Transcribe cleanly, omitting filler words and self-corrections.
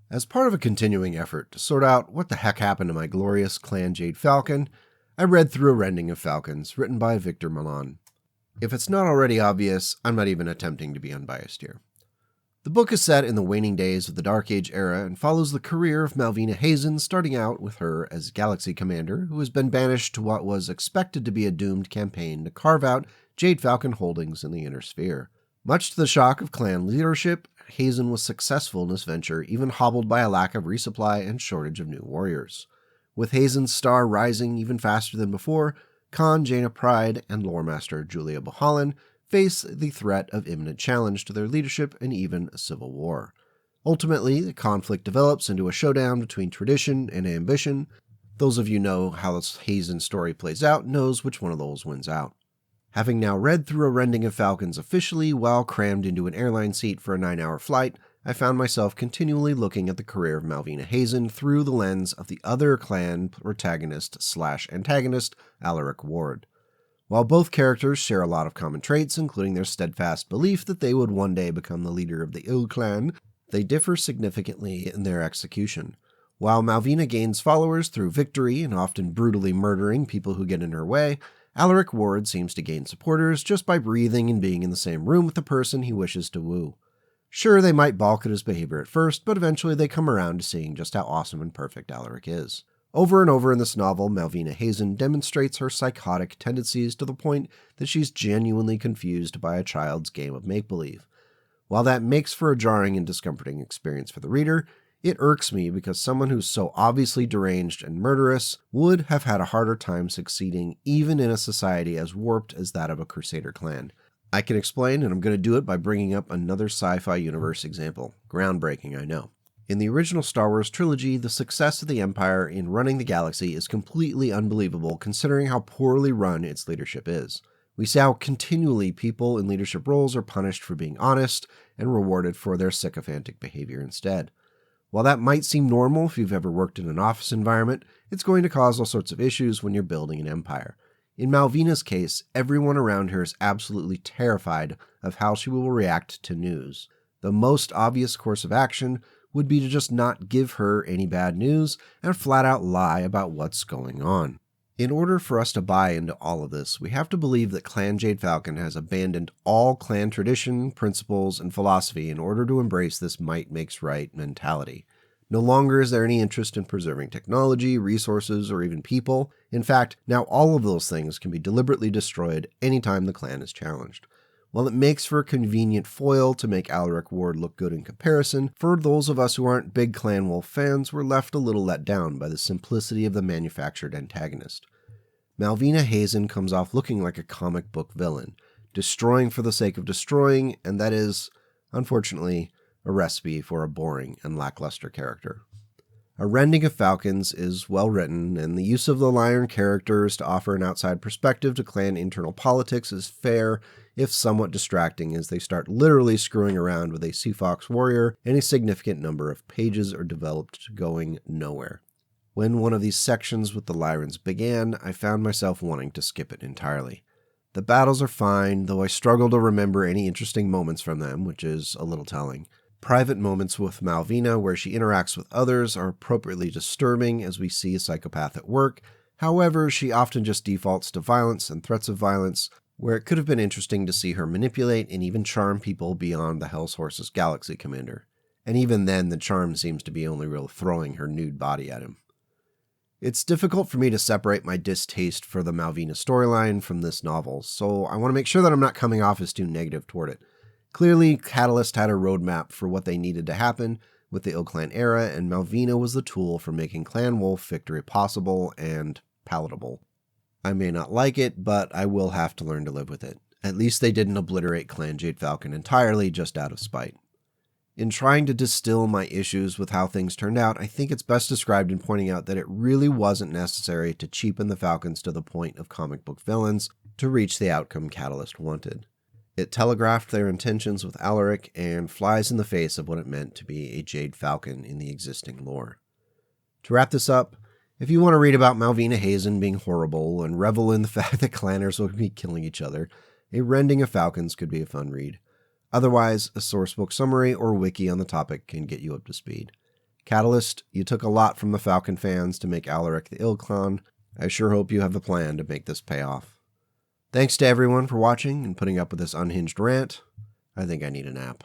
As part of a continuing effort to sort out what the heck happened to my glorious clan Jade Falcon, I read through A Rending of Falcons, written by Victor Milán. If it's not already obvious, I'm not even attempting to be unbiased here. The book is set in the waning days of the Dark Age era and follows the career of Malvina Hazen, starting out with her as Galaxy Commander, who has been banished to what was expected to be a doomed campaign to carve out Jade Falcon holdings in the Inner Sphere. Much to the shock of clan leadership, Hazen was successful in this venture, even hobbled by a lack of resupply and shortage of new warriors. With Hazen's star rising even faster than before, Khan Jaina Pride and Loremaster Julia Bohallen face the threat of imminent challenge to their leadership and even a civil war. Ultimately, the conflict develops into a showdown between tradition and ambition. Those of you know how this Hazen story plays out knows which one of those wins out. Having now read through A Rending of Falcons officially while crammed into an airline seat for a 9-hour flight, I found myself continually looking at the career of Malvina Hazen through the lens of the other clan protagonist/antagonist, Alaric Ward. While both characters share a lot of common traits, including their steadfast belief that they would one day become the leader of the Ill clan, they differ significantly in their execution. While Malvina gains followers through victory and often brutally murdering people who get in her way, Alaric Ward seems to gain supporters just by breathing and being in the same room with the person he wishes to woo. Sure, they might balk at his behavior at first, but eventually they come around to seeing just how awesome and perfect Alaric is. Over and over in this novel, Malvina Hazen demonstrates her psychotic tendencies to the point that she's genuinely confused by a child's game of make-believe. While that makes for a jarring and discomforting experience for the reader, it irks me because someone who's so obviously deranged and murderous would have had a harder time succeeding even in a society as warped as that of a Crusader clan. I can explain, and I'm going to do it by bringing up another sci-fi universe example. Groundbreaking, I know. In the original Star Wars trilogy, the success of the Empire in running the galaxy is completely unbelievable considering how poorly run its leadership is. We see how continually people in leadership roles are punished for being honest and rewarded for their sycophantic behavior instead. While that might seem normal if you've ever worked in an office environment, it's going to cause all sorts of issues when you're building an empire. In Malvina's case, everyone around her is absolutely terrified of how she will react to news. The most obvious course of action would be to just not give her any bad news and flat out lie about what's going on. In order for us to buy into all of this, we have to believe that Clan Jade Falcon has abandoned all clan tradition, principles, and philosophy in order to embrace this might makes right mentality. No longer is there any interest in preserving technology, resources, or even people. In fact, now all of those things can be deliberately destroyed anytime the clan is challenged. While it makes for a convenient foil to make Alaric Ward look good in comparison, for those of us who aren't big Clan Wolf fans, we're left a little let down by the simplicity of the manufactured antagonist. Malvina Hazen comes off looking like a comic book villain, destroying for the sake of destroying, and that is, unfortunately, a recipe for a boring and lackluster character. A Rending of Falcons is well written, and the use of the Lion characters to offer an outside perspective to clan internal politics is fair, if somewhat distracting, as they start literally screwing around with a Sea Fox warrior, and a significant number of pages are developed going nowhere. When one of these sections with the Lyrans began, I found myself wanting to skip it entirely. The battles are fine, though I struggle to remember any interesting moments from them, which is a little telling. Private moments with Malvina where she interacts with others are appropriately disturbing as we see a psychopath at work. However, she often just defaults to violence and threats of violence, where it could have been interesting to see her manipulate and even charm people beyond the Hell's Horse's Galaxy Commander. And even then, the charm seems to be only real throwing her nude body at him. It's difficult for me to separate my distaste for the Malvina storyline from this novel, so I want to make sure that I'm not coming off as too negative toward it. Clearly, Catalyst had a roadmap for what they needed to happen with the Ill Clan era, and Malvina was the tool for making Clan Wolf victory possible and palatable. I may not like it, but I will have to learn to live with it. At least they didn't obliterate Clan Jade Falcon entirely just out of spite. In trying to distill my issues with how things turned out, I think it's best described in pointing out that it really wasn't necessary to cheapen the Falcons to the point of comic book villains to reach the outcome Catalyst wanted. It telegraphed their intentions with Alaric and flies in the face of what it meant to be a Jade Falcon in the existing lore. To wrap this up, if you want to read about Malvina Hazen being horrible and revel in the fact that clanners will be killing each other, A Rending of Falcons could be a fun read. Otherwise, a sourcebook summary or wiki on the topic can get you up to speed. Catalyst, you took a lot from the Falcon fans to make Alaric the Ilklon. I sure hope you have the plan to make this pay off. Thanks to everyone for watching and putting up with this unhinged rant. I think I need a nap.